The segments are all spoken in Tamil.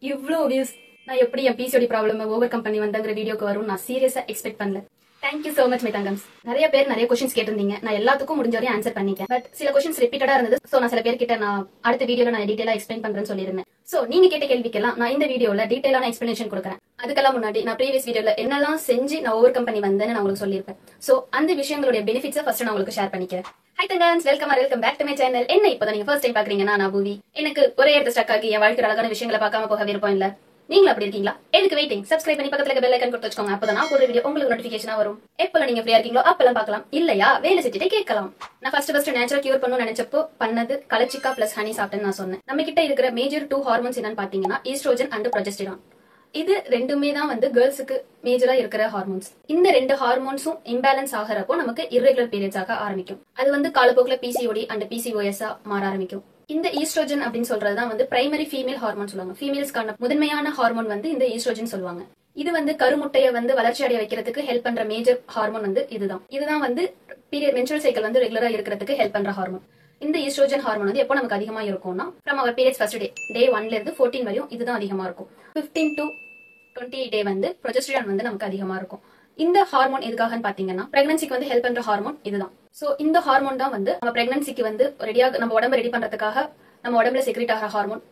இவ்ளோ வியூஸ் நான் எப்படி என் பிசிஓடி ப்ராப்ளம் ஓவர் கம் பண்ணி வந்தங்கிற வீடியோக்கு வரும் நான் சீரியஸா எக்ஸ்பெக்ட் பண்ணல. தேங்க்யூ சோ மச் மை தங்கம்ஸ். நிறைய பேர் நிறைய கொஸ்டின்ஸ் கேட்டிருந்தீங்க. நான் எல்லாத்துக்கும் முடிஞ்ச வரையும் ஆன்சர் பண்ணிட்டேன். பட் சில கொஸ்டின்ஸ் ரிப்பீட்டடா இருந்தது. சோ நான் சில பேர் கிட்ட நான் அடுத்த வீடியோல நான் டீடைலா எக்ஸ்பிளைன் பண்றேன்னு சொல்லியிருந்தேன். சோ நீங்க கேட்ட கேள்விக்கெல்லாம் நான் இந்த வீடியோல டீடைலான எக்ஸ்பிளனேஷன் கொடுக்குறேன். அதுக்கெல்லாம் முன்னாடி நான் ப்ரீவியஸ் வீடியோல என்னெல்லாம் செஞ்சு நான் ஓவர் கம் பண்ணி வந்தேன்னு நான் உங்களுக்கு சொல்லியிருப்பேன். சோ அந்த விஷயங்களுடைய பெனிஃபிட்ஸை ஃபர்ஸ்ட் நான் உங்களுக்கு ஷேர் பண்ணிக்கிறேன். ஹை தங்கம்ஸ், welcome back to my channel. என்ன இப்பதான் நீங்க ஃபர்ஸ்ட் டைம் பாக்குறீங்கன்னா நான் பூவி. எனக்கு ஒரே இடத்துல ஸ்டக் ஆகி என் வாழ்க்கை அழகான விஷயங்களை பார்க்காம போக விருப்பம் இல்ல. நீங்களும் அப்படி இருக்கீங்களா? எதுக்கு வெயிட்டிங்? சப்ஸ்கிரைப் பண்ணி பக்கத்துல பெல் ஐகான் கொடுத்து வச்சுக்கோங்க. அப்பதான் நான் போடுற வீடியோ உங்களுக்கு நோட்டிபிகேஷனா வரும். எப்பல நீங்க ஃப்ரீயா இருக்கீங்களோ அப்பெல்லாம் பார்க்கலாம். இல்லையா வேலை செஞ்சுட்டே கேட்கலாம். நான் ஃபர்ஸ்ட் நேச்சுரல் கியூர் பண்ணணும்னு நினைச்சப்போ பண்ணது கலச்சிக்கா பிளஸ் ஹனி சாப்பிட்டேன்னு நான் சொன்னேன். நம்ம கிட்ட இருக்கிற மேஜர் 2 ஹார்மோன்ஸ் என்னன்னு பாத்தீங்கன்னா ஈஸ்ட்ரோஜன் அண்ட் ப்ரொஜெஸ்டரான். இது ரெண்டுமே தான் கேர்ள்ஸுக்கு மேஜரா இருக்கிற ஹார்மோன்ஸ். இந்த 2 ஹார்மோன்ஸும் இம்பேலன்ஸ் ஆகிறப்போ நமக்கு இர்ரெகுலர் பீரியட்ஸ் ஆக ஆரம்பிக்கும். அது காலப்போக்கில் பிசிஓடி அண்ட் பிசிஓஎஸ் மாற ஆரம்பிக்கும். இந்த ஈஸ்ட்ரோஜன் அப்படின்னு சொல்றதுதான் பிரைமரி ஃபீமேல் ஹார்மோன் சொல்லுவாங்க. ஃபீமேல்ஸ்க்கான முதன்மையான ஹார்மோன் இந்த ஈஸ்ட்ரோஜன் சொல்லுவாங்க. இது கருமுட்டைய வளர்ச்சி அடைய வைக்கிறதுக்கு ஹெல்ப் பண்ற மேஜர் ஹார்மோன் இதுதான் பீரியட் மென்சுரல் சைக்கிள் ரெகுலரா இருக்கிறதுக்கு ஹெல்ப் பண்ற ஹார்மோன். இந்த ஈஸ்ட்ரோஜன் ஹார்மோன் எப்போ நமக்கு அதிகமா இருக்கும்னா from our periods first day 1ல இருந்து 14 வரையும் இதுதான் அதிகமா இருக்கும். 15 to 28 டே ப்ரொஜெஸ்டரான் நமக்கு அதிகமா இருக்கும். இந்த ஹார்மோன் எதுக்காகன்னு பாத்தீங்கன்னா பிரெக்னன்சிக்கு ஹெல்ப் பண்ற ஹார்மோன் இதுதான். சோ இந்த ஹார்மோன் தான் நம்ம பிரெக்னன்சிக்கு ரெடியா நம்ம உடம்ப ரெடி பண்றதுக்காக நம்ம உடம்புல செக்ரேட் ஆகிற ஹார்மோன்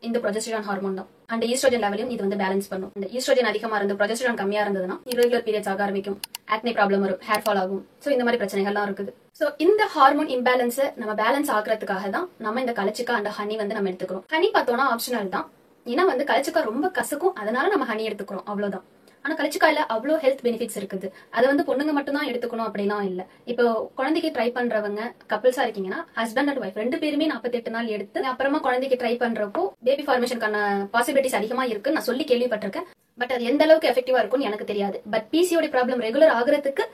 இந்த ப்ரொஜெஸ்டரான் ஹார்மோன் தான். அண்ட் ஈஸ்ட்ரோஜன் லெவலையும் இது பேலன்ஸ் பண்ணும். இந்த ஈஸ்ட்ரோஜன் அதிகமா இருந்து ப்ரொஜெஸ்டரான் கம்மியா இருந்ததுன்னா இரெகுலர் பீரியட்ஸ் ஆக ஆரம்பிக்கும், ஆக்னி ப்ராப்ளம் வரும், ஹேர் ஃபால் ஆகும். சோ இந்த மாதிரி பிரச்சனைகள்லாம் இருக்குது. சோ இந்த ஹார்மோன் இம்பேலன்ஸ் நம்ம பேலன்ஸ் ஆகிறதுக்காக தான் நம்ம இந்த கலச்சிக்கா அண்ட் ஹனி நம்ம எடுத்துக்கிறோம். ஹனி பார்த்தோம்னா ஆப்ஷனல் தான். ஏன்னா கலச்சிக்கா ரொம்ப கசக்கும், அதனால நம்ம ஹனி எடுத்துக்கிறோம், அவ்வளவுதான். ஆனா கலச்சிக்காயில அவ்வளவு ஹெல்த் பெனிஃபிட்ஸ் இருக்குது. அதை பொண்ணுங்க மட்டும் தான் எடுத்துக்கணும் அப்படிலாம் இல்ல. இப்போ குழந்தைக்கு ட்ரை பண்றவங்க கப்பிள்ஸா இருக்கீங்கன்னா ஹஸ்பண்ட் அண்ட் ஒய்ஃப் 2 பேருமே 48 நாள் எடுத்து அப்புறமா குழந்தைக்கு ட்ரை பண்றப்போ பேபி ஃபார்மேஷனுக்கான பாசிபிலிட்டிஸ் அதிகமா இருக்குன்னு நான் சொல்லி கேள்விப்பட்டிருக்கேன். பட் அது எந்த அளவுக்கு எஃபெக்டிவா இருக்கும்னு எனக்கு தெரியாது. பட் பிசிஓடி ப்ராப்ளம் ரெகுலர் ஆகுறதுக்கு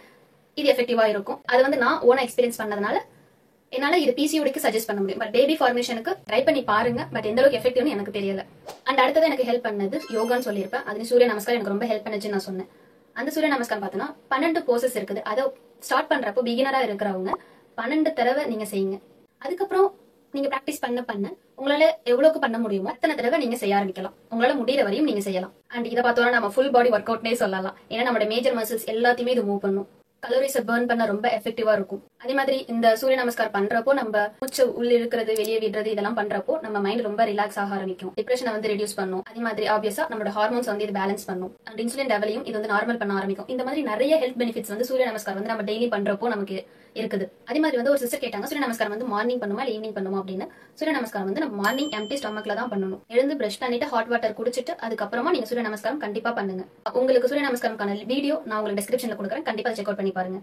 இது எஃபெக்டிவா இருக்கும். அது நான் ஓனா எக்ஸ்பீரியன்ஸ் பண்ணதுனால என்னால இது பிசிஓடிக்கு சஜஸ்ட் பண்ண முடியும். பட் பேபி ஃபார்மேஷனுக்கு ட்ரை பண்ணி பாருங்க. பட் எந்த அளவுக்கு எஃபெக்டிவ்னு எனக்கு தெரியல. அண்ட் அடுத்தது எனக்கு ஹெல்ப் பண்ணது யோகான்னு சொல்லியிருப்பேன். அது சூரிய நமஸ்காரம் எனக்கு ரொம்ப ஹெல்ப் பண்ணுச்சுன்னு நான் சொன்னேன். அந்த சூரிய நமஸ்காரம் பார்த்தோன்னா 12 போசஸ் இருக்குது. அதை ஸ்டார்ட் பண்றப்போ பிகினரா இருக்கிறவங்க 12 தடவை நீங்க செய்யுங்க. அதுக்கப்புறம் நீங்க பிராக்டிஸ் பண்ண உங்களால எவ்வளவுக்கு பண்ண முடியுமோ அத்தனை தடவை நீங்க செய்ய ஆரம்பிக்கலாம். உங்களால முடிகிற வரையும் நீங்க செய்யலாம். அண்ட் இதை பார்த்தோம்னா நம்ம ஃபுல் பாடி ஒர்க் அவுட்னே சொல்லலாம். ஏன்னா நம்மளோட மேஜர் மசில்ஸ் எல்லாத்தையுமே இது மூவ் பண்ணும். கலோரிஸை பர்ன் பண்ண ரொம்ப எஃபெக்டிவா இருக்கும். அதே மாதிரி இந்த சூரிய நமஸ்கார் பண்றப்போ நம்ம மூச்சு உள்ள இருக்கிறது வெளியே விடுறது இதெல்லாம் பண்றப்போ நம்ம மைண்ட் ரொம்ப ரிலாக்ஸ் ஆக ஆரம்பிக்கும். டிப்ரெஷனை ரெடியூஸ் பண்ணும். அதே மாதிரி ஆப்வியஸா நம்மளோட ஹார்மோன்ஸ் இது பேலன்ஸ் பண்ணும். அண்ட் இன்சுலின் லெவலையும் இது நார்மல் பண்ண ஆரம்பிக்கும். இந்த மாதிரி நிறைய ஹெல்த் பெனிஃபிட்ஸ் சூரிய நமஸ்கார் நம்ம டெய்லி பண்றப்போ நமக்கு இருக்குது. அதே மாதிரி ஒரு சிஸ்டர் கேட்டாங்க சூரிய நமஸ்காரம் மார்னிங் பண்ணுமா இல்ல ஈவினிங் பண்ணுமா அப்படின்னு. சூரிய நமஸ்காரம் நம்ம மார்னிங் எம்டி ஸ்டொமக்ல தான் பண்ணணும். எழுந்து பிரஷ் பண்ணிட்டு ஹாட் வாட்டர் குடிச்சிட்டு அதுக்கப்புறமா நீங்க சூரிய நமஸ்காரம் கண்டிப்பா பண்ணுங்க. உங்களுக்கு சூரிய நமஸ்காரம்கான வீடியோ நான் உங்களுக்கு டிஸ்கிரிப்ஷன்ல கொடுக்குறேன். கண்டிப்பா செக் அவுட் பண்ணி பாருங்க.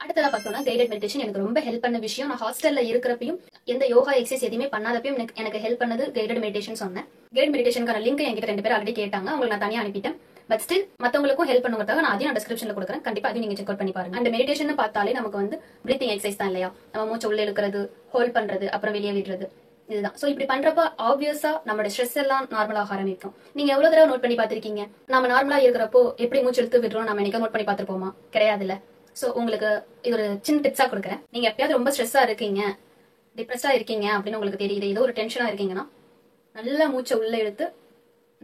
அடுத்ததா பார்த்தோம்னா கைடட் மெடிடேஷன் எனக்கு ரொம்ப ஹெல்ப் பண்ண விஷயம். நான் ஹாஸ்டல்ல இருக்கிறப்பையும் எந்த யோகா எக்ஸசைஸ் எதுவுமே பண்ணாதப்பையும் எனக்கு ஹெல்ப் பண்ணது கைடட் மெடிடேஷன் சொன்னேன். கைடட் மெடிடேஷனுக்கான லிங்க் என்கிட்ட 2 பேர் ஆல்ரெடி கேட்டாங்க. உங்களுக்கு நான் தனியா அனுப்பிட்டேன். பட் ஸ்டில் மத்தவங்களுக்கும் ஹெல்ப் பண்ணுறதுக்காக நான் அதையும் டிஸ்கிரிப்ஷன்ல கொடுக்குறேன். கண்டிப்பா அதையும் நீங்க செக் அவுட் பண்ணி பாருங்க. அந்த மெடிடேஷன் பார்த்தாலே நமக்கு பிரீத்திங் எக்ஸசைஸ் தான் இல்லையா? நம்ம மூச்சு உள்ள இழுக்கிறது, ஹோல்ட் பண்றது, அப்புறம் வெளியே விடுறது, இதுதான். சோ இப்படி பண்றப்ப ஆப்வியஸா நம்மளோட ஸ்ட்ரெஸ் எல்லாம் நார்மலாக ஆரம்பிக்கும். நீங்க எவ்வளவு தடவை நோட் பண்ணி பாத்திருக்கீங்க? நம்ம நார்மலா இருக்கிறப்போ எப்படி மூச்சு இழுத்து விடுறோம் நம்ம என்னைக்கு நோட் பண்ணி பாத்துருப்போமா? கிடையாதுல்ல. சோ உங்களுக்கு இது ஒரு சின்ன டிப்ஸா கொடுக்குறேன். நீங்க எப்பயாவது ரொம்ப ஸ்ட்ரெஸ்ஸா இருக்கீங்க, டிப்ரெஸ்ஸா இருக்கீங்க அப்படின்னு உங்களுக்கு தெரியுது, ஏதோ ஒரு டென்ஷனா இருக்கீங்கன்னா நல்லா மூச்சை உள்ள எடுத்து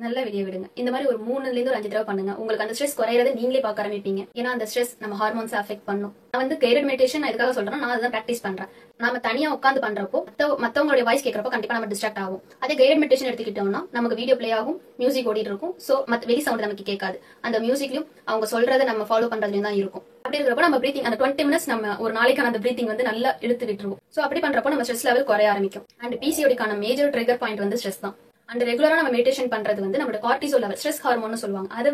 நல்லா வெளியே விடுங்க. இந்த மாதிரி ஒரு 3ல இருந்து ஒரு 5 தடவை பண்ணுங்க. உங்களுக்கு அந்த ஸ்ட்ரெஸ் குறையறதை நீங்களே பார்க்க ஆரம்பிப்பீங்க. ஏன்னா அந்த ஸ்ட்ரெஸ் நம்ம ஹார்மோன்ஸ் அஃபெக்ட் பண்ணும். நான் கைடட் மெடிடேஷன் எதுக்காக சொல்றேன், நான் அதான் பிராக்டிஸ் பண்றேன். நாம தனியா உட்காந்து பண்றப்போ மத்தவங்களுடைய வாய்ஸ் கேட்கறப்போ கண்டிப்பா நம்ம டிஸ்ட்ராக்ட் ஆகும். அதே கைடட் மெடிடேஷன் எடுத்துக்கிட்டோம்னா நமக்கு வீடியோ பிளே ஆகும், மியூசிக் ஓடிட்டு இருக்கும். சோ வெளி சவுண்ட் நமக்கு கேட்காது. அந்த மியூசிக்லயும் அவங்க சொல்றதை நம்ம ஃபாலோ பண்றதுலயும் தான் இருக்கும். அப்படி இருக்கிறப்ப நம்ம பிரீத்திங் அந்த 20 மினிட்ஸ் நம்ம ஒரு நாளைக்கான அந்த பிரீத்திங் நல்லா இழுத்து விட்டுருவோம். சோ அப்படி பண்றப்போ நம்ம ஸ்ட்ரெஸ் லெவல் குறைய ஆரம்பிக்கும். அண்ட் பிசிஓடிக்கான மேஜர் ட்ரிகர் பாயிண்ட் ஸ்ட்ரெஸ் தான். அண்ட் ரெகுலரா நம்ம மெடிடேஷன் பண்றது நம்மளோட கார்டிசோல் லெவல், ஸ்ட்ரெஸ் ஹார்மோன் சொல்லுவாங்க, அதை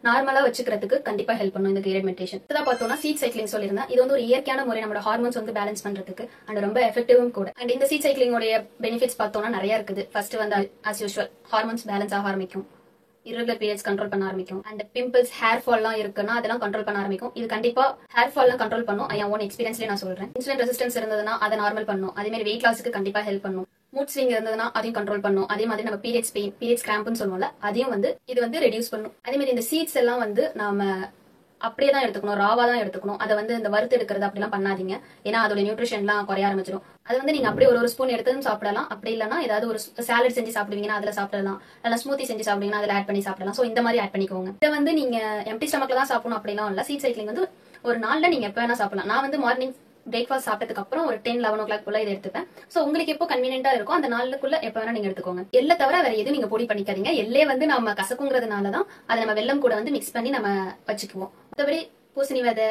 நார்மலா வச்சுக்கிறதுக்கு கண்டிப்பா ஹெல்ப் பண்ணும் இந்த கைடட் மெடிடேஷன். இதான் பார்த்தோம்னா சீட் சைக்கிளிங் சொல்லியிருந்தேன். இது ஒரு இயற்கையான முறை நம்மளோட ஹார்மோன்ஸ் பேலன்ஸ் பண்றதுக்கு அண்ட் ரொம்ப எஃபெக்டிவும் கூட. அண்ட் இந்த சீட் சைக்கிளிங்கோட பெனிஃபிட்ஸ் பார்த்தோம்னா நிறைய இருக்குது. First as usual hormones balance ஆக ஆரம்பிக்கும், irregular periods கண்ட்ரோல் பண்ண ஆரம்பிக்கும். அண்ட் பிம்பிள்ஸ், ஹேர் ஃபால்லாம் இருக்குன்னா அதெல்லாம் கண்ட்ரோல் பண்ண ஆரம்பிக்கும். இது கண்டிப்பா ஹேர் ஃபால்லாம் கண்ட்ரோல் பண்ணும். என் ஓன் எக்ஸ்பீரியன்ஸ்ல நான் சொல்றேன். இன்சுலின் ரெசிஸ்டன்ஸ் இருந்ததுன்னா அதை நார்மல் பண்ணும். அதே மாதிரி வெயிட் லாஸ்க்கு கண்டிப்பா ஹெல்ப் பண்ணும். மூட் ஸ்விங் இருந்ததுன்னா அதையும் கண்ட்ரோல் பண்ணும். அதே மாதிரி நம்ம பீரியட்ஸ் பெயின், பீரியட்ஸ் கிராம்ப்னு சொல்லுவோம்ல, அதையும் இது ரெடியூஸ் பண்ணும். அதே மாதிரி இந்த சீட்ஸ் எல்லாம் நாம அப்படியே தான் எடுத்துக்கணும், ராவா தான் எடுத்துக்கணும். அதை வந்து இந்த வறுத்து எடுக்கிறது அப்படிலாம் பண்ணாதீங்க. ஏன்னா அதோட நியூட்ரிஷன்லாம் குறைய ஆரம்பிச்சிடும். அது வந்து நீங்க அப்படியே ஒரு ஸ்பூன் எடுத்ததும் சாப்பிடலாம். அப்படி இல்லைன்னா ஏதாவது ஒரு சாலட் செஞ்சு சாப்பிடுவீங்கன்னா அதுல சாப்பிடலாம், இல்ல ஸ்மூத்தி செஞ்சு சாப்பிடுவீங்கன்னா அதுல ஆட் பண்ணி சாப்பிடலாம். சோ இந்த மாதிரி ஆட் பண்ணிக்கோங்க. இதை வந்து நீங்க எம்டி ஸ்டமக்ல தான் சாப்பிடணும் அப்படிலாம் இல்ல. சீட் சைக்கிளிங் வந்து ஒரு நாள்ல நீங்க எப்ப வேணா சாப்பிடலாம். நான் வந்து மார்னிங் பிரேக்ஃபாஸ்ட் சாப்பிட்டதுக்கு அப்புறம் ஒரு 10-11 போல இதை எடுத்துப்பேன். சோ உங்களுக்கு எப்போ கன்வீனியன்ட்டா இருக்கும் அந்த நாளுக்குள்ள எப்ப வேணா நீங்க எடுத்துக்கோங்க. எல்லை தவிர வேற எதுவும் நீங்க பொடி பண்ணிக்காதீங்க. எல்லே வந்து நம்ம கசக்குங்கிறதுனாலதான் அதை நம்ம வெல்லம் கூட வந்து மிக்ஸ் பண்ணி நம்ம வச்சுக்குவோம். மற்றபடி பூசணி விதை,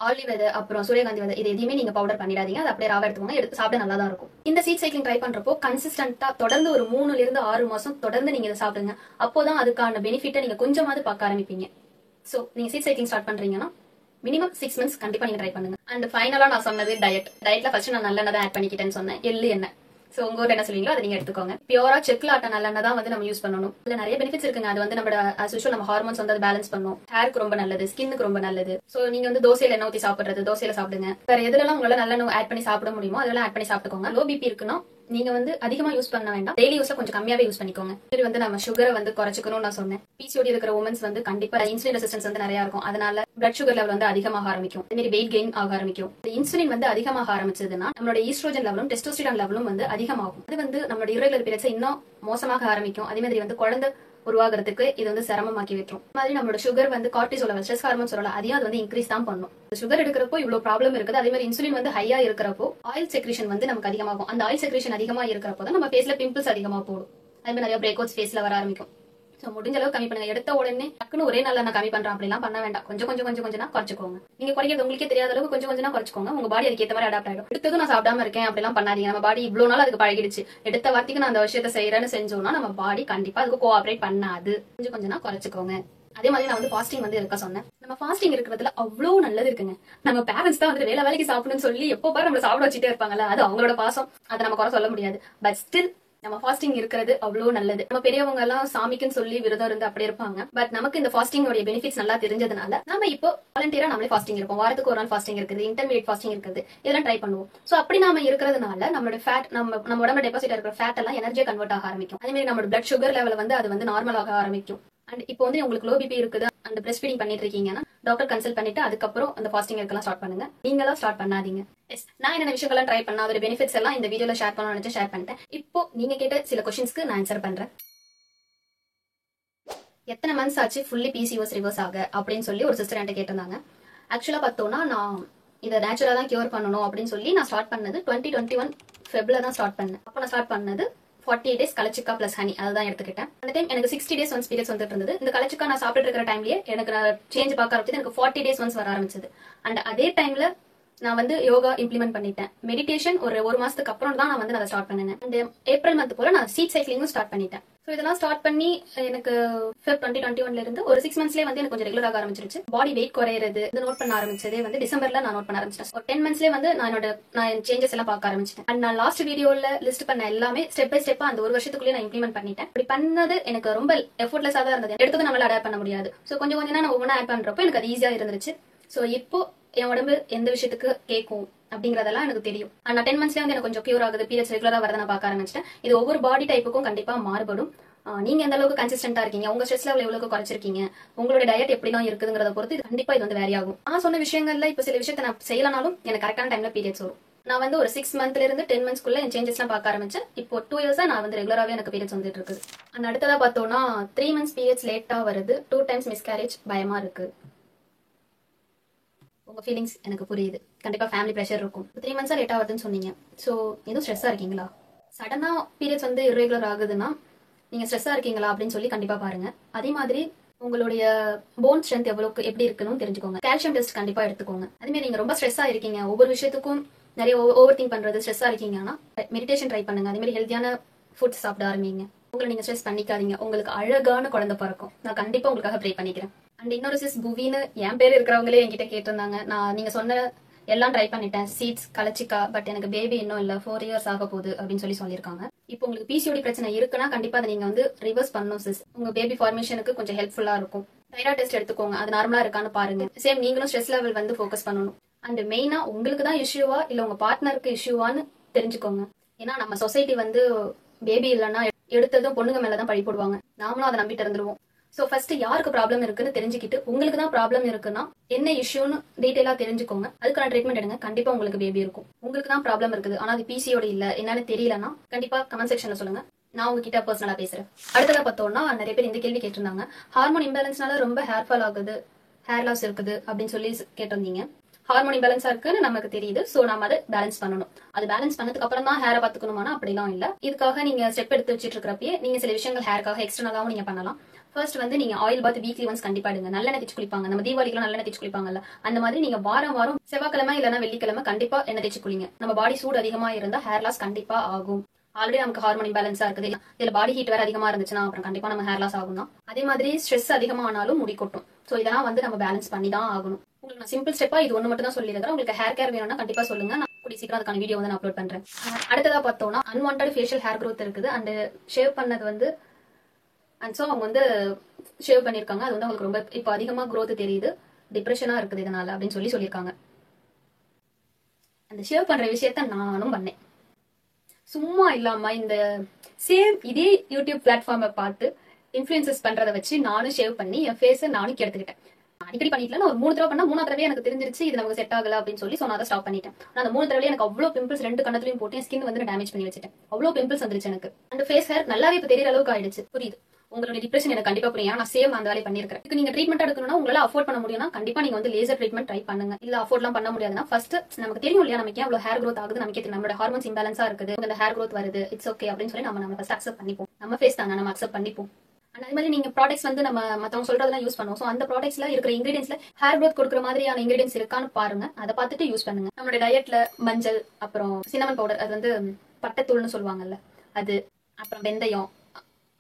ஆலி விதை, அப்புறம் சூரியகாந்தி விதை இது எதுவுமே நீங்க பவுடர் பண்ணிடாதீங்க. அது அப்படியே ராவா எடுத்துக்கோங்க. எடுத்து சாப்பிட நல்லா தான் இருக்கும். இந்த சீட் சைக்கிளிங் ட்ரை பண்றப்போ கன்சிஸ்டன்டா தொடர்ந்து ஒரு 3 இருந்து 6 மாசம் தொடர்ந்து நீங்க இதை சாப்பிடுங்க. அப்போதான் அதுக்கான பெனிஃபிட்டை நீங்க கொஞ்சமாவது பார்க்க ஆரம்பிப்பீங்க. சோ நீங்க சீட் சைக்கிளிங் ஸ்டார்ட் பண்றீங்கன்னா மினிமம் 6 months கண்டிப்பா நீங்க ட்ரை பண்ணுங்க. அண்ட் ஃபைனலா நான் சொன்னது டயட்ல ஃபர்ஸ்ட் நான் நல்லெண்ணெய் ஆட் பண்ணிக்கிட்டேன்னு சொன்னேன். எள்ளு எண்ணெய். சோ உங்க ஊர்ல என்ன சொல்லுவீங்களோ அதை நீங்க எடுத்துக்கோங்க. பியூரா செக்ல ஆட்ட நல்லெண்ணெய் தான் வந்து நம்ம யூஸ் பண்ணணும். இதுல நிறைய பெனிஃபிட்ஸ் இருக்குங்க. அது வந்து நம்ம as usual நம்ம ஹார்மோன்ஸ் வந்து பேலன்ஸ் பண்ணும். ஹேருக்கு ரொம்ப நல்லது, ஸ்கின்னுக்கு ரொம்ப நல்லது. சோ நீங்க வந்து தோசையில எண்ணெய் ஊத்தி சாப்பிடுறது, தோசையில சாப்பிடுங்க. வேற எதுலலாம் உங்களால நல்லெண்ணெய் ஆட் பண்ணி சாப்பிட முடியுமோ அதெல்லாம் ஆட் பண்ணி சாப்பிட்டுக்கோங்க. லோ பிபி இருக்குன்னா நீங்க வந்து அதிகமா யூஸ் பண்ண வேண்டாம். டெய்லி யூஸ்ல கொஞ்சம் கம்மியாவே யூஸ் பண்ணிக்கோங்க. இது வந்து நம்ம சுகரை வந்து குறைச்சிக்கணும்னு நான் சொன்னேன். பிசிஓடி இருக்கிற உமன்ஸ் வந்து கண்டிப்பா இன்சுலின் ரெசிஸ்டன்ஸ் வந்து நிறைய இருக்கும். அதனால பிளட் சுகர் லெவல் வந்து அதிகமாக ஆரம்பிக்கும். அதே மாதிரி வெயிட் கெயின் ஆக ஆரம்பிக்கும். இன்சுலின் வந்து அதிகமாக ஆரம்பிச்சதுன்னா நம்மளோட ஈஸ்ட்ரோஜன் லெவலும் டெஸ்டோஸ்டிரான் லெவலும் வந்து அதிகமாகும். அது வந்து நம்மளோட irregular periods இன்னும் மோசமாக ஆரம்பிக்கும். அதே மாதிரி வந்து குழந்தை உருவாகிறதுக்கு இது வந்து சிரமமாக்கி விட்டுரும். மாதிரி நம்மளோட சுகர் வந்து கார்டிசோல் லெவல், ஸ்ட்ரெஸ் ஹார்மோன் சொல்லலாம், அதையும் அது வந்து இன்க்ரீஸ் தான் பண்ணும். சுகர் எடுக்கிறப்போ இவ்வளவு ப்ராப்ளம் இருக்குது. அதே மாதிரி இன்சுலின் வந்து ஹையா இருக்கிறப்போ ஆயில் செக்ரேஷன் வந்து நமக்கு அதிகமாகும். அந்த ஆயில் செக்ரேஷன் அதிகமா இருக்கிறப்போ தான் நம்ம ஃபேஸ்ல பிம்பிள்ஸ் அதிகமா போடும். அதே மாதிரி நிறைய பிரேக் அவுட்ஸ் ஃபேஸ்ல வர ஆரம்பிக்கும். சோ முடிஞ்ச அளவு கம்மி பண்ணுங்க. எடுத்த உடனே டக்குன்னு ஒரே நாள்ல நான் கம்மி பண்றேன் அப்படிலாம் பண்ண வேண்டாம். கொஞ்சம் குறைச்சுக்கோங்க. நீங்க குறைக்கிறது உங்களுக்கே தெரியாத அளவுக்கு கொஞ்சம் குறைச்சுக்கோங்க. உங்க பாடி அதுக்கு ஏத்த மாதிரி அடாப்ட் ஆயிடும். எடுத்ததும் நான் சாப்பிடாம இருக்கேன் அப்படிலாம் பண்ணாதீங்க. நம்ம பாடி இவ்வளவு நாள் அதுக்கு பழகிடுச்சு. எடுத்த வார்த்தைக்கு நான் அந்த விஷயத்தை செய்யறேன்னு செஞ்சோம்னா நம்ம பாடி கண்டிப்பா அதுக்கு கோஆபரேட் பண்ணாது. கொஞ்சம் குறைச்சுக்கோங்க. அதே மாதிரி நான் வந்து ஃபாஸ்டிங் வந்து இருக்க சொன்னேன். நம்ம ஃபாஸ்டிங் இருக்கிறதுல அவ்வளவு நல்லது இருக்குங்க. நம்ம பேரண்ட்ஸ் தான் வந்து வேலைக்கு சாப்பிடணும்னு சொல்லி எப்போ பாரு நம்ம சாப்பிட வச்சுட்டே இருப்பாங்கல்ல, அது அவங்களோட பாசம். அதை நம்ம குறை சொல்ல முடியாது. பட் ஸ்டில் நம்ம ஃபாஸ்டிங் இருக்கிறது அவ்வளவு நல்லது. நம்ம பெரியவங்க எல்லாம் சாமிக்குன்னு சொல்லி விரதம் இருந்து அப்படி இருப்பாங்க. பட் நமக்கு இந்த ஃபாஸ்டிங் உடைய பெனிஃபிட்ஸ் நல்லா தெரிஞ்சதுனால நம்ம இப்போ வாலண்டியரா நம்மளே ஃபாஸ்டிங் இருப்போம். வாரத்துக்கு ஒரு நாள் ஃபாஸ்டிங் இருக்குது, இன்டர்மீடியட் ஃபாஸ்டிங் இருக்குது, இதெல்லாம் ட்ரை பண்ணுவோம். சோ அப்படி நாம இருக்கிறதுனால நம்மளோட ஃபேட் நம்ம உடம்புல டெபாசிட் இருக்கிற ஃபேட் எல்லாம் எனர்ஜியா கன்வெர்ட் ஆக ஆரம்பிக்கும். அதே மாதிரி நம்மளோட பிளட் சுகர் லெவல் வந்து அது வந்து நார்மல் ஆக ஆரம்பிக்கும். அண்ட் இப்போ வந்து உங்களுக்கு லோ பிபி இருக்குது அந்த பிரஸ்ட் ஃபீடிங் பண்ணிட்டு இருக்கீங்கன்னா டாக்டர் கன்சல்ட் பண்ணிட்டு அதுக்கப்புறம் அந்த ஃபாஸ்டிங் இருக்கலாம் ஸ்டார்ட் பண்ணுங்க. நீங்களா ஸ்டார்ட் பண்ணாதீங்க. நான் என்ன விஷயங்கள்லாம் ட்ரை பண்ண அதோட பெனிஃபிட்ஸ் எல்லாம் இந்த வீடியோல ஷேர் பண்ணணும்னு நினைச்சு ஷேர் பண்ணிட்டேன். இப்போ நீங்க கேட்ட சில क्वेश्चंसக்கு நான் ஆன்சர் பண்றேன். எத்தனை மந்த்ஸ் ஆச்சு ஃபுல்லி பிசிஓஎஸ் ரிவர்ஸ் ஆக அப்படின்னு சொல்லி ஒரு சிஸ்டர் என்கிட்ட கேட்டிருந்தாங்க. ஆக்சுவலா பார்த்தோம்னா நான் இதை நேச்சுரலா தான் கியூர் பண்ணணும் அப்படின்னு சொல்லி நான் ஸ்டார்ட் பண்ணது 2021 ஃபெப்ல தான் ஸ்டார்ட் பண்ணேன். அப்போ நான் ஸ்டார்ட் பண்ணது 48 days கலச்சிக்கா பிளஸ் ஹனி அதுதான் எடுத்துக்கிட்டேன். அந்த டைம் எனக்கு 60 days ஒன்ஸ் பீரியட்ஸ் வந்துட்டு இருந்தது. இந்த கலச்சிக்கா நான் சாப்பிட்டு இருக்கிற டைம்லயே எனக்கு சேஞ்ச் பார்க்க ஆரம்பிச்சது. எனக்கு 40 days ஒன்ஸ் வர ஆரம்பிச்சது. அண்ட் அதே டைம்ல நான் வந்து யோகா இம்ப்ளிமெண்ட் பண்ணிட்டேன். மெடிடேஷன் ஒரு மாசத்துக்கு அப்புறம் தான் நான் வந்து அதை ஸ்டார்ட் பண்ணேன். அண்ட் ஏப்ரல் மந்த் போல நான் சீட் சைக்கிளிங்கும் ஸ்டார்ட் பண்ணிட்டேன். சோ இதெல்லாம் ஸ்டார்ட் பண்ணி எனக்கு Feb 2021 இருந்து ஒரு 6 monthsலயே வந்து எனக்கு கொஞ்சம் ரெகுலர் ஆக ஆரம்பிச்சிருச்சு. பாடி வெயிட் குறையிறது நோட் பண்ண ஆரம்பிச்சதே வந்து டிசம்பர்ல நான் நோட் பண்ண ஆரம்பிச்சேன். ஒரு 10 monthsலயே வந்து நான் சேஞ்சஸ் எல்லாம் பார்க்க ஆரம்பிச்சிட்டேன். அண்ட் நான் லாஸ்ட் வீடியோல லிஸ்ட் பண்ண எல்லாமே ஸ்டெப் பை ஸ்டெப்பா அந்த ஒரு வருஷத்துக்குள்ளே நான் இம்ப்ளிமெண்ட் பண்ணிட்டேன். இப்படி பண்ணது எனக்கு ரொம்ப எஃபோர்ட்லெஸ்ஸா தான் இருந்தது. எடுத்தது நம்மளால அடாப்ட் பண்ண முடியாது. சோ கொஞ்சம் நான் ஒவ்வொன்றா ஆட் பண்றப்போ எனக்கு அது ஈஸியா இருந்துச்சு. சோ இப்போ என் உடம்பு எந்த விஷயத்துக்கு கேட்கும் அப்படிங்கறதெல்லாம் எனக்கு தெரியும். ஆனா 10 monthsலயே வந்து எனக்கு கொஞ்சம் கியூர் ஆகுது, பீரியட்ஸ் ரெகுலரா வரத நான் பார்க்க ஆரம்பிச்சிட்டேன். இது ஒவ்வொரு பாடி டைப்புக்கும் கண்டிப்பா மாறுபடும். நீங்க எந்த அளவுக்கு கன்சிஸ்டன்டா இருக்கீங்க, உங்க ஸ்ட்ரெஸ் லெவல் எவ்வளவு குறைச்சிருக்கீங்க, உங்களோட டயட் எப்படிலாம் இருக்குங்கிறத பொறுத்து கண்டிப்பா இது வந்து வேரி ஆகும். நான் சொன்ன விஷயங்கள்ல இப்ப சில விஷயத்த நான் செய்யலனாலும் எனக்கு கரெக்டான டைம்ல பீரியட்ஸ் வரும். நான் வந்து ஒரு 6 monthல இருந்து 10 monthsக்குள்ள என் சேஞ்சஸ் எல்லாம் பார்க்க ஆரம்பிச்சேன். இப்போ 2 yearsா நான் வந்து ரெகுலராவே எனக்கு பீரியட்ஸ் வந்துட்டு இருக்குது. அண்ட் அடுத்ததா பார்த்தோம்னா 3 months பீரியட்ஸ் லேட்டா வருது, 2 times மிஸ்கேரேஜ் பயமா இருக்கு. உங்க ஃபீலிங்ஸ் எனக்கு புரியுது. கண்டிப்பா ஃபேமிலி பிரஷர் இருக்கும். 3 monthsா லேட்டா வருதுன்னு சொன்னீங்க. சோ எதுவும் ஸ்ட்ரெஸ்ஸா இருக்கீங்களா? சடனா பீரியட்ஸ் வந்து irregular ஆகுதுன்னா நீங்க ஸ்ட்ரெஸ்ஸா இருக்கீங்களா அப்படின்னு சொல்லி கண்டிப்பா பாருங்க. அதே மாதிரி உங்களுடைய போன் ஸ்ட்ரென்த் எப்படி இருக்குன்னு தெரிஞ்சுக்கோங்க. கால்சியம் டெஸ்ட் கண்டிப்பா எடுத்துக்கோங்க. அதே மாதிரி நீங்க ரொம்ப ஸ்ட்ரெஸ்ஸா இருக்கீங்க, ஒவ்வொரு விஷயத்துக்கும் நிறைய ஓவர் திங்க் பண்றது, ஸ்ட்ரெஸ்ஸா இருக்கீங்கன்னா மெடிடேஷன் ட்ரை பண்ணுங்க. அதே மாதிரி ஹெல்த்தியான ஃபுட்ஸ் சாப்பிட ஆரம்பிங்க. உங்களை நீங்க ஸ்ட்ரெஸ் பண்ணிக்காதீங்க. உங்களுக்கு அழகான குழந்தை பிறக்கும். நான் கண்டிப்பா உங்களுக்காக ப்ரே பண்ணிக்கிறேன். அண்ட் இன்னொரு சிஸ் புவின்னு என் பேர் இருக்கிறவங்களே என்கிட்ட கேட்டிருந்தாங்க. நான் நீங்க சொன்ன எல்லாம் ட்ரை பண்ணிட்டேன், சீட்ஸ் கலச்சிக்கா, பட் எனக்கு பேபி இன்னும் இல்ல, 4 years ஆக போகுது அப்படின்னு சொல்லியிருக்காங்க. இப்போ உங்களுக்கு பிசிஓடி பிரச்சனை இருக்குன்னா கண்டிப்பா அதை நீங்க வந்து ரிவர்ஸ் பண்ணணும் சிஸ். உங்க பேபி ஃபார்மேஷனுக்கு கொஞ்சம் ஹெல்ப்ஃபுல்லா இருக்கும். தைராய்டு டெஸ்ட் எடுத்துக்கோங்க, அது நார்மலா இருக்கான்னு பாருங்க. சேம் நீங்களும் ஸ்ட்ரெஸ் லெவல் வந்து ஃபோக்கஸ் பண்ணணும். அண்ட் மெயினா உங்களுக்கு தான் இஷ்யூவா இல்ல உங்க பார்ட்னருக்கு இஷ்யூவான்னு தெரிஞ்சுக்கோங்க. ஏன்னா நம்ம சொசைட்டி வந்து பேபி இல்லைன்னா எடுத்ததும் பொண்ணுங்க மேலதான் பழி போடுவாங்க. நாமளும் அதை நம்பிட்டு இருந்துருவோம். சோ ஃபர்ஸ்ட் யாருக்கு ப்ராப்ளம் இருக்குன்னு தெரிஞ்சுக்கிட்டு உங்களுக்கு தான் ப்ராப்ளம் இருக்குன்னா என்ன இஷ்யூன்னு டீடைலா தெரிஞ்சுக்கோங்க. அதுக்கான ட்ரீட்மெண்ட் எடுங்க. கண்டிப்பா உங்களுக்கு பேபி இருக்கும். உங்களுக்கு தான் ப்ராப்ளம் இருக்குது ஆனா அது பிசிஓட இல்ல என்னன்னு தெரியலன்னா கண்டிப்பா கமெண்ட் செக்ஷன்ல சொல்லுங்க. நான் உங்ககிட்ட பர்சனலா பேசுறேன். அடுத்ததா பார்த்தோம்னா நிறைய பேர் இந்த கேள்வி கேட்டிருந்தாங்க. ஹார்மோன் இம்பேலன்ஸ்னால ரொம்ப ஹேர் ஃபால் ஆகுது, ஹேர் லாஸ் இருக்குது அப்படின்னு சொல்லி கேட்டிருந்தீங்க. ஹார்மோன் இம்பேலன்ஸா இருக்குன்னு நமக்கு தெரியுது. சோ நம்ம அதை பேலன்ஸ் பண்ணணும். அது பேலன்ஸ் பண்ணதுக்கு அப்புறம் தான் ஹேரை பாத்துக்கணுமானா அப்படிலாம் இல்ல. இதுக்காக நீங்க ஸ்டெப் எடுத்து வச்சிட்டு இருக்கிறப்பயே நீங்க சில விஷயங்கள் ஹேருக்காக எக்ஸ்டர்னலாவும் நீங்க பண்ணலாம். ஃபர்ஸ்ட் வந்து நீங்க ஆயில் பாத் வீக்லி ஒன்ஸ் கண்டிப்பா எடுங்க. நல்லெண்ணெய் தேய்ச்சி குளிப்பாங்க. நம்ம தீபாவளிக்கு நல்லெண்ணெய் தேய்ச்சி குளிப்பாங்கல்ல, அந்த மாதிரி நீங்க வாரம் செவ்வாய்க்கிழமை இல்லைன்னா வெள்ளிக்கிழமை கண்டிப்பா எண்ணெய் தேய்ச்சி குளிங்க. நம்ம பாடி சூடு அதிகமா இருந்தா ஹேர் லாஸ் கண்டிப்பா ஆகும். ஆல்ரெடி நமக்கு ஹார்மோன் இம்பேலன்ஸா இருக்குது, இதுல பாடி ஹீட் வேற அதிகமா இருந்துச்சுன்னா அப்புறம் கண்டிப்பா நம்ம ஹேர் லாஸ் ஆகும் தான். அதே மாதிரி ஸ்ட்ரெஸ் அதிகமானாலும் முடி கொட்டும். சோ இதெல்லாம் வந்து நம்ம பேலன்ஸ் பண்ணி தான் ஆகணும். உங்களுக்கு நான் சிம்பிள் ஸ்டெப்பா இது ஒண்ணு மட்டும் தான் சொல்லியிருக்கேன். உங்களுக்கு ஹேர் கேர் வேணும்னா கண்டிப்பா சொல்லுங்க. நான் கூடிய சீக்கிரம் அதுக்கான வீடியோ வந்து நான் அப்லோட் பண்றேன். அடுத்ததா பார்த்தோம்னா அன்வான்டட் ஃபேஷியல் ஹேர் growth இருக்குது. அண்ட் ஷேவ் பண்ணது வந்து அண்ட் ஸோ அவங்க வந்து ஷேவ் பண்ணிருக்காங்க. அது வந்து அவங்களுக்கு ரொம்ப இப்போ அதிகமா growth தெரியுது, டிப்ரெஷனா இருக்குது இதனால அப்படின்னு சொல்லியிருக்காங்க. அந்த ஷேவ் பண்ற விஷயத்த நானும் பண்ணேன். சும்மா இல்லாம இந்த சேம் இதே யூடியூப் பிளாட்ஃபார்மை பார்த்து இன்ஃபுளுசஸ் பண்றதை வச்சு நானும் ஷேவ் பண்ணி என் ஃபேஸை நானும் கெடுத்துக்கிட்டேன். அடிக்கடி பண்ணிட்டல, நான் ஒரு 3 தடவை பண்ணா 3ஆவது தடவை எனக்கு தெரிஞ்சிருச்சு இது நமக்கு செட் ஆகல அப்படின்னு சொல்லி நான் அதை ஸ்டாப் பண்ணிட்டேன். நான் அந்த 3 தடவை எனக்கு அவ்வளவு பிம்பிள்ஸ் 2 கண்ணத்துலயும் போட்டு ஸ்கின் வந்து டேமேஜ் பண்ணி வச்சிட்டேன். அவ்வளவு பிம்பிள்ஸ் வந்துருச்சு எனக்கு. அந்த ஃபேஸ் ஹேர் நல்லாவே இப்ப தெரியற அளவுக்கு ஆயிடுச்சு. புரியுது உங்களுடைய டிப்ரெஷன் எனக்கு கண்டிப்பா புரியும். நான் சேம் அந்த வேலையை பண்ணிருக்கேன். இதுக்கு நீங்க ட்ரீட்மெண்ட் எடுக்கணும்னா உங்களால அஃபோர்ட் பண்ண முடியும்னா கண்டிப்பா நீங்க வந்து லேசர் ட்ரீட்மெண்ட் ட்ரை பண்ணுங்க. இல்ல அஃபோர்ட்லாம் பண்ண முடியாதுன்னா ஃபர்ஸ்ட் நமக்கு தெரியும் இல்லையா நமக்கு அவ்வளவு ஹேர் growth ஆகுது, நமக்கு தெரியும் நம்மளோட ஹார்மோன்ஸ் இம்பேலன்ஸா இருக்குது, அந்த ஹேர் growth வருது, இட்ஸ் ஓகே அப்படின்னு சொல்லி நம்ம ஃபர்ஸ்ட் அக்செப்ட் பண்ணிப்போம். நம்ம ஃபேஸ் தானே, நம்ம அக்செப்ட் பண்ணிப்போம். அதே மாதிரி நீங்க ப்ராடக்ட்ஸ் வந்து நம்ம மத்தவங்க சொல்றதெல்லாம் யூஸ் பண்ணுவோம். சோ அந்த ப்ராடக்ட்ஸ்ல இருக்கிற இன்கிரிடியன்ஸ்ல ஹேர் growth கொடுக்குற மாதிரியான இன்கிரிடியன்ஸ் இருக்கான்னு பாருங்க. அதை பார்த்துட்டு யூஸ் பண்ணுங்க. நம்மளோட டயட்ல மஞ்சள், அப்புறம் சின்னமன் பவுடர், அது வந்து பட்டைத்தூள்னு சொல்லுவாங்கல்ல அது, அப்புறம் வெந்தயம்,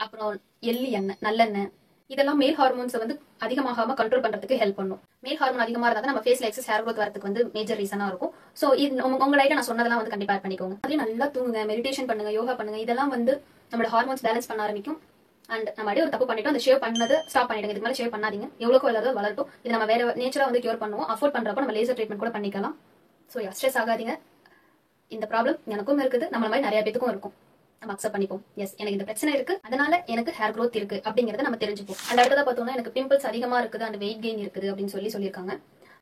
அப்புறம் எள்ளி எண்ணெய், நல்லெண்ணெய், இதெல்லாம் மேல் ஹார்மோன்ஸ் வந்து அதிகமாகாம கண்ட்ரோல் பண்றதுக்கு ஹெல்ப் பண்ணும். மேல் ஹார்மோன் அதிகமா இருந்தா நம்ம ஃபேஸ்ல எக்ஸஸ் ஹேர் growth வரதுக்கு வந்து மேஜர் ரீசனா இருக்கும். சோ இது உங்க லைட்டா நான் சொன்னதெல்லாம் வந்து கண்டிப்பா பண்ணிக்கோங்க. அதே நல்லா தூங்குங்க, மெடிடேஷன் பண்ணுங்க, யோகா பண்ணுங்க. இதெல்லாம் வந்து நம்மளோட ஹார்மோன்ஸ் பேலன்ஸ் பண்ண ஆரம்பிக்கும். அண்ட் நம்ம அப்படியே ஒரு தப்பு பண்ணிட்டோம், அந்த ஷேவ் பண்ணதை ஸ்டாப் பண்ணிடுங்க. இதுக்கு மேலே ஷேவ் பண்ணாதீங்க. எவ்வளோக்கு வளரட்டும். இது நம்ம வேற நேச்சரா வந்து கியூர் பண்ணுவோம். அஃபோர்ட் பண்றப்போ நம்ம லேசர் ட்ரீட்மெண்ட் கூட பண்ணிக்கலாம். ஸோ ஸ்ட்ரெஸ் ஆகாதீங்க. இந்த ப்ராப்ளம் எனக்கும் இருக்குது, நம்மள மாதிரி நிறைய பேத்துக்கும் இருக்கும். நம்ம அக்செப்ட் பண்ணிப்போம். எஸ் எனக்கு இந்த பிரச்சனை இருக்கு, அதனால எனக்கு ஹேர் growth இருக்கு அப்படிங்கறத நம்ம தெரிஞ்சுப்போம். அந்த அடுத்ததா பார்த்தோம்னா எனக்கு பிம்பிள்ஸ் அதிகமா இருக்குது அண்ட் வெயிட் கெயின் இருக்குது அப்படின்னு சொல்லியிருக்காங்க.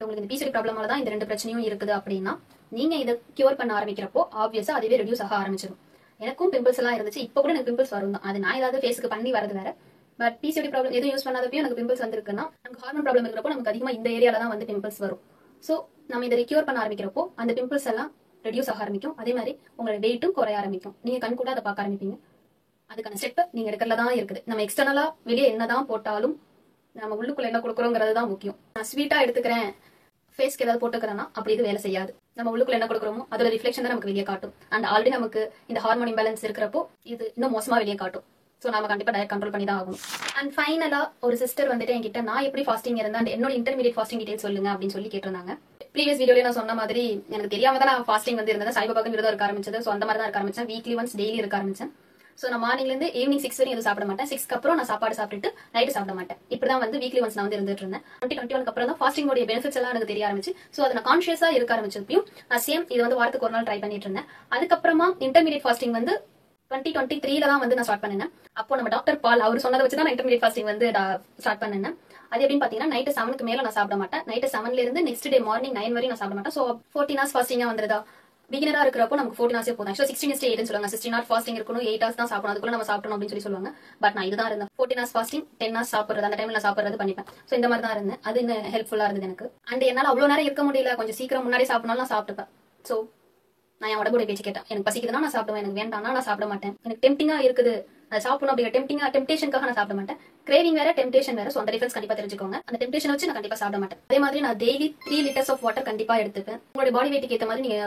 உங்களுக்கு இந்த பிசிஓடி ப்ராப்ளமால தான் இந்த 2 பிரச்சனையும் இருக்குது அப்படின்னா நீங்க இதை கியூர் பண்ண ஆரம்பிக்கிறப்போ ஆப்வியஸா அதுவே ரெடியூஸ் ஆக ஆரம்பிச்சிடும். எனக்கும் பிம்பிள்ஸ் எல்லாம் இருந்துச்சு, இப்போ கூட எனக்கு பிம்பிள்ஸ் வரும் தான். அது நான் ஏதாவது ஃபேஸ்க்கு பண்ணி வரது வேற. பட் பிசிஓடி ப்ராப்ளம் எதுவும் யூஸ் பண்ணாதப்பயும் எனக்கு பிம்பிள்ஸ் வந்திருக்குன்னா நமக்கு ஹார்மோன் ப்ராப்ளம் இருக்கிறப்போ நமக்கு அதிகமா இந்த ஏரியால தான் வந்து பிம்பிள்ஸ் வரும். சோ நம்ம இதை கியூர் பண்ண ஆரம்பிக்கிறப்போ அந்த பிம்பிள்ஸ் எல்லாம் ரெடியூஸ் ஆக ஆரம்பிக்கும். அதே மாதிரி உங்களோட வெயிட்டும் குறைய ஆரம்பிக்கும். நீங்க கண் கூட அதை பார்க்க ஆரம்பிப்பீங்க. அதுக்கான ஸ்டெப் நீங்க எடுக்கிறதுல தான் இருக்குது. நம்ம எக்ஸ்டர்னலா வெளியே என்னதான் போட்டாலும் நம்ம உள்ளுக்குள்ள என்ன கொடுக்குறோங்கிறது தான் முக்கியம். நான் ஸ்வீட்டா எடுத்துக்கிறேன், ஃபேஸ்க்கு ஏதாவது போட்டுக்கிறேன்னா அப்படி இது வேலை செய்யாது. நம்ம உள்ளுக்குள்ள என்ன கொடுக்குறோமோ அதோட ரிஃப்ளெக்ஷன் தான் நமக்கு வெளியே காட்டும். அண்ட் ஆல்ரெடி நமக்கு இந்த ஹார்மோன் இம்பேலன்ஸ் இருக்கிறப்போ இது இன்னும் மோசமா வெளியே காட்டும். சோ நம்ம கண்டிப்பா டயட் கண்ட்ரோல் பண்ணி தான் ஆகணும். அண்ட் ஃபைனலா ஒரு சிஸ்டர் வந்துட்டு என்கிட்ட நான் எப்படி ஃபாஸ்டிங் இருந்தா என்னோட இன்டர்மீடியட் ஃபாஸ்டிங் டீடைல்ஸ் சொல்லுங்க அப்படின்னு சொல்லி கேட்டிருந்தாங்க. ப்ரீவியஸ் வீடியோல நான் சொன்ன மாதிரி எனக்கு தெரியாம தான் நான் ஃபாஸ்டிங் வந்து இருந்தேன். சாய்பாபாக்கு விரதம் இருக்க ஆரம்பிச்சது. சோ அந்த மாதிரி தான் இருக்க ஆரம்பிச்சேன். வீக்லி ஒன்ஸ் டெய்லி இருக்க ஆரம்பிச்சேன். சோ நான் மார்னிங்ல இருந்து ஈவினிங் 6 வரையும் எதுவும் சாப்பிட மாட்டேன். 6க்கு அப்புறம் நான் சாப்பாடு சாப்பிட்டு நைட்டு சாப்பிட மாட்டேன். இப்படிதான் வந்து வீக்லி ஒன்ஸ் நான் வந்து இருந்துட்டு இருந்தேன். 2021 அப்புறம் தான் ஃபாஸ்டிங் உடைய பெனிஃபிட்ஸ் எல்லாம் எனக்கு தெரிய ஆரம்பிச்சு. சோ அதை நான் கான்ஷியஸா இருக்க ஆரம்பிச்சப்பையும் நான் சேம் இது வந்து வாரத்துக்கு ஒரு நாள் ட்ரை பண்ணிட்டு இருந்தேன். அதுக்கப்புறமா இன்டர்மீடியட் ஃபாஸ்டிங் வந்து 2023ல தான் வந்து நான் ஸ்டார்ட் பண்ணேன். அப்போ நம்ம டாக்டர் பால் அவர் சொன்னதை வச்சு தான் நான் இன்டர்மீடியட் ஃபாஸ்டிங் வந்து ஸ்டார்ட் பண்ணேன். அது எப்படின்னு பாத்தீங்கன்னா நைட்டு 7க்கு மேல நான் சாப்பிட மாட்டேன். நைட்டு 7ல இருந்து நெக்ஸ்ட் டே மார்னிங் 9 வரையும் நான் சாப்பிட மாட்டேன். So 14 hours ஃபாஸ்டிங்கா வந்துருதா. பிகினரா இருக்கிறப்போ நமக்கு 14 hours போதும். ஆக்சுவலா 16 to 8 சொல்லுவாங்க. 16 hours ஃபாஸ்டிங் இருக்கணும், 8 hours தான் சாப்பிடணும், அதுக்குள்ள நம்ம சாப்பிடணும் அப்படின்னு சொல்லுவாங்க. பட் நான் இதுதான் இருந்தேன். 14 hours ஃபாஸ்டிங், 10 hours சாப்பிடுறது, அந்த டைம்ல நான் சாப்பிடுறது பண்ணிப்பேன். சோ இந்த மாதிரி தான் இருந்தேன். அது இன்னும் ஹெல்ப்ஃபுல்லா இருந்தது எனக்கு. அண்ட் என்னால அவ்வளவு நேரம் இருக்க முடியல, கொஞ்சம் சீக்கிரம் முன்னாடி சாப்பிடணும் நான் சாப்பிட்டுப்பேன். சோ நான் என் உடம்புடைய பேச்சு கேட்டேன். எனக்கு பசிக்குதுன்னா நான் சாப்பிடுவேன், எனக்கு வேண்டாம்னா நான் சாப்பிட மாட்டேன். எனக்கு டெம்டிங்கா இருக்குது அதை சாப்பிடணும் அப்படிங்கிற டெம்டேஷனுக்காக நான் சாப்பிட மாட்டேன். கிரேவிங் வேற, டெம்டேஷன் வேற. சோ அந்த டிஃபரன்ஸ் கண்டிப்பா தெரிஞ்சுக்கோங்க. அந்த டெம்டேஷன் வச்சு நான் கண்டிப்பா சாப்பிட மாட்டேன். அதே மாதிரி நான் டெய்லி 3 liters ஆஃப் வாட்டர் கண்டிப்பா எடுத்துப்பேன். உங்களோட பாடி வெயிட்டுக்கு ஏற்ற மாதிரி நீங்க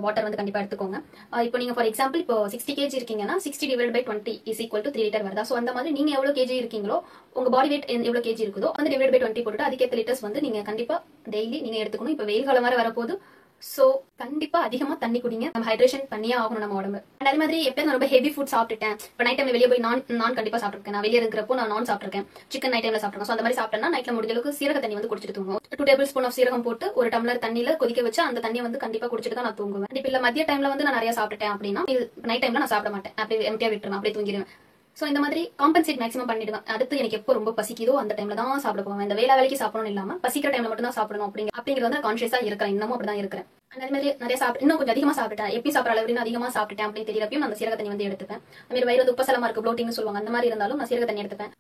வாட்டர் வந்து கண்டிப்பா எடுத்துக்கோங்க. இப்போ நீங்க ஃபார் எக்ஸாம்பிள் இப்போ 60 kg இருக்கீங்கன்னா 60 divided by 20 is equal to 3 liter வருதா. சோ அந்த மாதிரி நீங்க எவ்வளவு கேஜி இருக்கீங்களோ உங்க பாடி வெயிட் எவ்வளவு கேஜி இருக்குதோ அந்த டிவைட் பை 20 போட்டுட்டு அதுக்கேற்ற லிட்டர்ஸ் வந்து நீங்க கண்டிப்பா டெய்லி நீங்க எடுத்துக்கணும். இப்போ வெயில் காலம் வர வரப்போது. சோ கண்டிப்பா அதிகமா தண்ணி குடிங்க. நம்ம ஹைட்ரேஷன் பண்ணியே ஆகணும் நம்ம உடம்பு. அண்ட் அதே மாதிரி எப்பயும் நான் ரொம்ப ஹெவி ஃபுட் சாப்பிட்டுட்டேன். இப்போ நைட் டைம்ல வெளியே போய் நான் கண்டிப்பா சாப்பிட்டுருக்கேன். நான் வெளியே இருக்கிறப்போ நான் சாப்பிட்டுருக்கேன். சிக்கன் நைட் டைம்ல சாப்பிட்டுருக்கேன். சோ அந்த மாதிரி சாப்பிட்டேன்னா நைட்ல முடிஞ்ச அளவுக்கு சீரக தண்ணி வந்து குடிச்சிட்டு தூங்குவோம். 2 tablespoon ஆஃப் சீரகம் போட்டு ஒரு டம்ளர் தண்ணியில கொதிக்க வச்சு அந்த தண்ணியை வந்து கண்டிப்பா குடிச்சிட்டு தான் நான் தூங்குவேன். இப்போ இல்ல மதிய டைம்ல வந்து நான் நிறைய சாப்பிட்டுட்டேன் அப்படின்னா நைட் டைம்ல நான் சாப்பிட மாட்டேன். அப்படியே எம்டியா விட்டுருவேன், அப்படியே தூங்கிடுவேன். சோ இந்த மாதிரி காம்பன்சேட் மேக்ஸிமம் பண்ணிடுவேன். அடுத்து எனக்கு எப்போ ரொம்ப பசிக்குதோ அந்த டைம்ல தான் சாப்பிட போவேன். இந்த வேலைக்கு சாப்பிடணும் இல்லாம பசிக்கிற டைம்ல மட்டும் தான் சாப்பிடணும் அப்படிங்கிறது வந்து கான்ஷியஸா இருக்கிறேன். இன்னமும் அப்படிதான் இருக்கிறேன். அதே மாதிரி நிறைய இன்னும் கொஞ்சம் அதிகமா சாப்பிட்டேன், எப்பயும் சாப்பிட அளவு அதிகமா சாப்பிட்டேன் அப்படின்னு தெரியறப்பையும் நான் சீரக தண்ணி வந்து எடுத்துப்பேன். அது மாதிரி வயிறு உப்பசலமா இருக்கு, ப்ளோட்டிங்னு சொல்லுவாங்க, அந்த மாதிரி இருந்தாலும் நான் சீரக தண்ணி எடுத்துப்பேன்.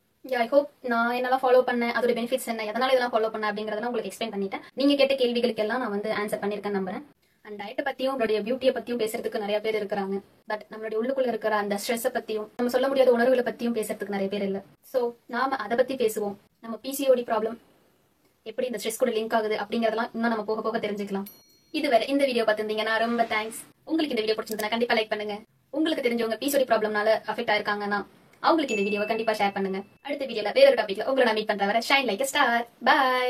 ஐ ஹோப் நான் என்னெல்லாம் ஃபாலோ பண்ணேன், அதோட பெனிஃபிட்ஸ் என்ன, எதனால இதெல்லாம் ஃபாலோ பண்ண அப்படிங்கறத உங்களுக்கு எக்ஸ்பிளைன் பண்ணிட்டேன். நீங்க கேட்ட கேள்விகளுக்கு எல்லாம் நான் வந்து ஆன்சர் பண்ணிருக்கேன் நம்புறேன். அண்ட் டயட்டை பத்தியும் நம்மளுடைய பியூட்டியை பத்தியும் பேசுறதுக்கு நிறைய பேர் இருக்கிறாங்க. பட் நம்மளுடைய உள்ளுக்குள்ள இருக்கிற அந்த ஸ்ட்ரெஸ் பத்தியும் நம்ம சொல்ல முடியாத உணர்வுகளை பத்தியும் பேசுறதுக்கு நிறைய பேர் இல்ல. சோ நாம அதை பத்தி பேசுவோம். நம்ம பிசிஓடி ப்ராப்ளம் எப்படி இந்த ஸ்ட்ரெஸ் கூட லிங்க் ஆகுது அப்படிங்கறதெல்லாம் இன்னும் நம்ம போக போக தெரிஞ்சுக்கலாம். இதுவரை இந்த வீடியோ பார்த்திருந்தீங்கன்னா ரொம்ப தேங்க்ஸ். உங்களுக்கு இந்த வீடியோ பிடிச்சிருந்தா கண்டிப்பா லைக் பண்ணுங்க. உங்களுக்கு தெரிஞ்சவங்க பிசிஓடி ப்ராப்ளம்னால அஃபெக்ட் ஆயிருக்காங்கன்னா அவங்களுக்கு இந்த வீடியோவை கண்டிப்பா ஷேர் பண்ணுங்க. அடுத்த வீடியோல வேற ஒரு டாபிக்ல உங்களை நான் மீட் பண்ற வரை shine like a star. By.